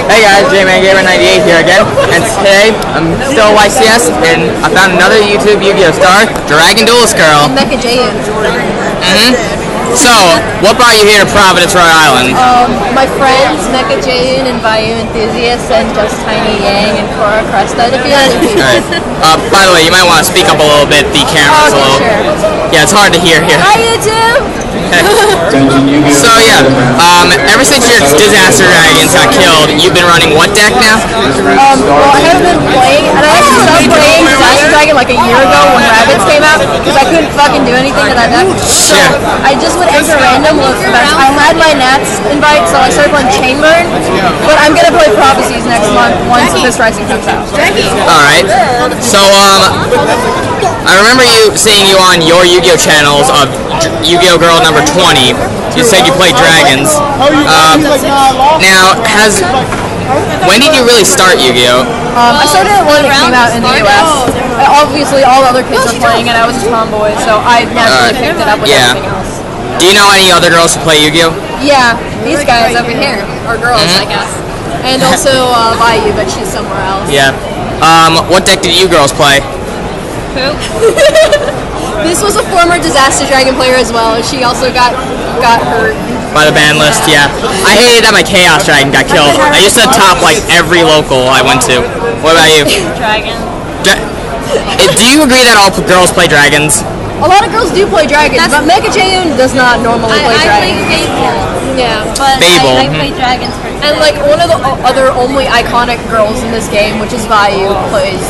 Hey guys, JManGamer98 here again, and today I'm still YCS, and I found another YouTube Yu-Gi-Oh star, Dragonduelistgirl. Mecha Jayan. So, what brought you here to Providence, Rhode Island? My friends, Mecha Jayan and Bayou Enthusiasts, and Just Tiny Yang and Cora Cresta, to be honest. Alright. By the way, you might want to speak up a little bit, the camera's a little... Sure. Yeah, it's hard to hear here. Hi, YouTube! So yeah, ever since your Disaster Dragons got killed, you've been running what deck now? Well, I haven't been playing, and I actually started playing Disaster Dragon like a year ago when Rabbits came out, because I couldn't fucking do anything to that deck. So I just would enter random with events. I had my Nats invite, so I started playing Chainburn, but I'm gonna play Prophecies next month once this Rising comes out. Alright, so I remember seeing you on your Yu-Gi-Oh channels of Yu-Gi-Oh Girl number 20. You said you played dragons. Now, when did you really start Yu-Gi-Oh? I started it when it came out in the US. Obviously, all other kids were playing it. I was a tomboy, so I naturally picked it up with everything else. Do you know any other girls who play Yu-Gi-Oh? Yeah, these guys over here are girls, I guess. And also Bayou, but she's somewhere else. Yeah. What deck did you girls play? Who? This was a former Disaster Dragon player as well. She also got hurt. By the ban list, yeah. I hated that my Chaos Dragon got killed. I used to top like every local I went to. What about you? Dragon. Do you agree that all girls play dragons? A lot of girls do play dragons, but Mecha Jayan does not normally play dragons. I play Fable. Yeah. But Fable. I play dragons for And like one of the other only iconic girls in this game, which is Bayou, plays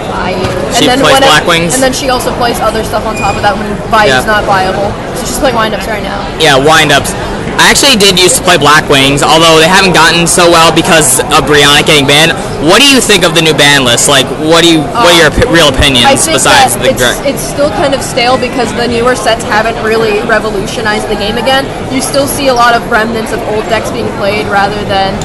Bayou. She plays Black Wings? And then she also plays other stuff on top of that when Bayou's not viable. So she's playing Windups right now. Yeah, Windups. I actually did used to play Black Wings, although they haven't gotten so well because of Brianna getting banned. What do you think of the new ban list? Like, what are your real opinions besides the it's still kind of stale because the newer sets haven't really revolutionized the game again. You still see a lot of remnants of old decks being played rather than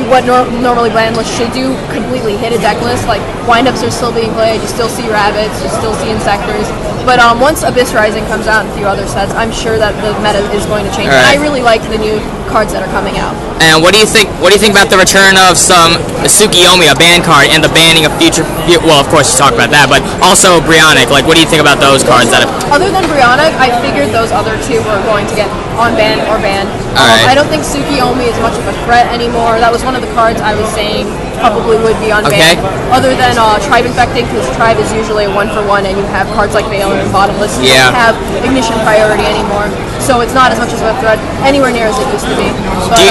what normally ban lists should do, completely hit a deck list. Like, Windups are still being played, you still see Rabbits, you still see Insectors. But once Abyss Rising comes out and a few other sets, I'm sure that the meta is going to change. Right. And I really like the new cards that are coming out. And what do you think about the return of some Tsukiyomi, a ban card, and the banning of future? Well, of course you talk about that, but also Brionic. Like, what do you think about those cards that have? Other than Brionic, I figured those other two were going to get unbanned or banned. I don't think Tsukiyomi is much of a threat anymore. That was one of the cards I was saying probably would be unbanned. Other than Tribe Infecting, because Tribe is usually a 1-for-1, and you have cards like Valor and Bottomless. You don't have Ignition priority anymore, so it's not as much of a threat anywhere near as it used to be. But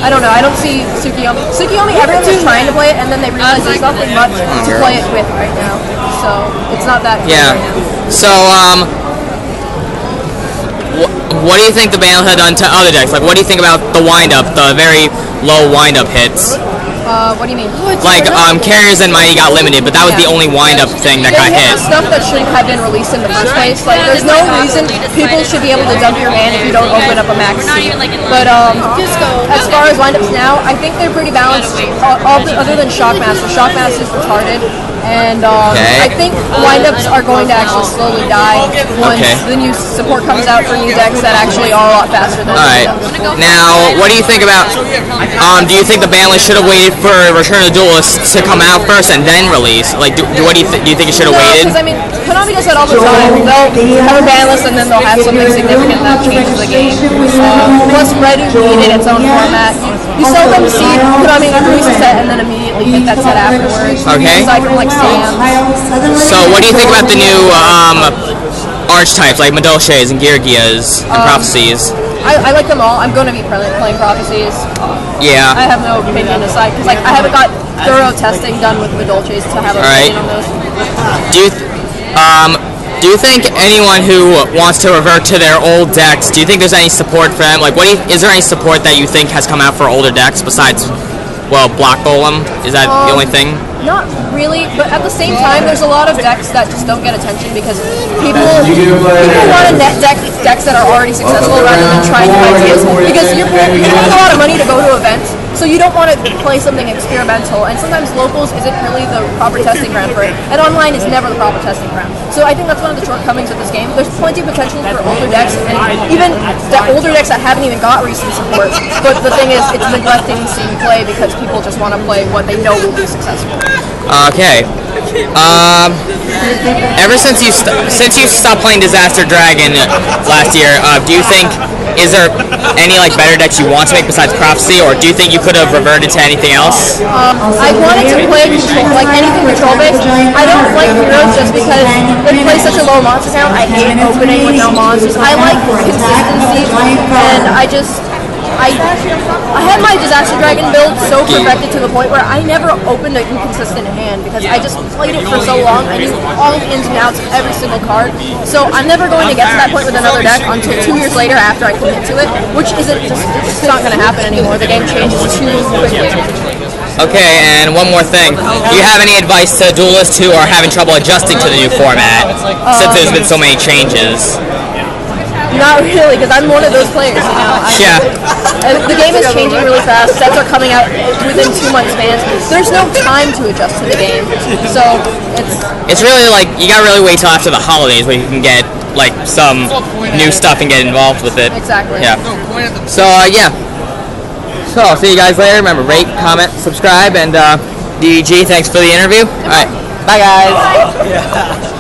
I don't know. I don't see Tsukiyomi. Tsukiyomi, everyone's just trying to play it, and then they realize there's nothing much to play it with right now. So it's not that good right now. So what do you think the ban had done to other decks? Like, what do you think about the wind-up, the very low wind-up hits? What do you mean? Like, Carriers and Mighty got limited, but that was the only wind-up thing that got hit. Stuff that shouldn't have been released in the first place. Like, there's no reason people should be able to dump your hand if you don't open up a max seat. But as far as wind-ups now, I think they're pretty balanced. Other than Shockmaster. Shockmaster is retarded. And I think wind-ups are going to actually slowly die once the new support comes out for new decks that actually are a lot faster than Now, what do you think about, do you think the ban list should have waited for Return of the Duelists to come out first and then release? Like, do you think it should have waited? Because, I mean, Konami does that all the time. They'll have a ban list and then they'll have something significant that changes the game. Plus, Red needed its own format. You seldom see Konami release a set and then immediately hit that set afterwards. Aside from, like, Sam. So, what do you think about the new archetypes, like Madolches and Geargias and Prophecies? I like them all. I'm going to be playing Prophecies. Yeah. I have no opinion aside, because, like, I haven't got thorough testing done with Madolches to have an opinion on those. Do you think anyone who wants to revert to their old decks, do you think there's any support for them? Like, is there any support that you think has come out for older decks besides, well, Block Golem? Is that the only thing? Not really, but at the same time, there's a lot of decks that just don't get attention because people want to net deck decks that are already successful rather than trying new ideas. Because you're paying a lot of money to go to events, so you don't want to play something experimental, and sometimes locals isn't really the proper testing ground for it, and online is never the proper testing ground. So I think that's one of the shortcomings of this game. There's plenty of potential for older decks, and even the older decks that haven't even got recent support, but the thing is, it's neglecting seeing play because people just want to play what they know will be successful. Okay. Ever since you stopped playing Disaster Dragon last year, do you think is there any like better decks you want to make besides Prophecy, or do you think you could have reverted to anything else? I wanted to play control, like anything control based. I don't like heroes just because it plays such a low monster count. I hate opening with no monsters. I like consistency, and I had my Disaster Dragon build so perfected to the point where I never opened an inconsistent hand because I just played it for so long. I knew all the ins and outs of every single card. So I'm never going to get to that point with another deck until 2 years later after I commit to it, which isn't just, it's not going to happen anymore. The game changes too quickly. Okay, and one more thing. Do you have any advice to duelists who are having trouble adjusting to the new format since there's been so many changes? Not really, because I'm one of those players. Yeah. The game is changing really fast. Sets are coming out within 2 month spans. There's no time to adjust to the game, so it's really like you gotta really wait till after the holidays where you can get like some new stuff and get involved with it. Exactly. Yeah. So yeah. So I'll see you guys later. Remember, rate, comment, subscribe, and DG. Thanks for the interview. All right. Bye guys.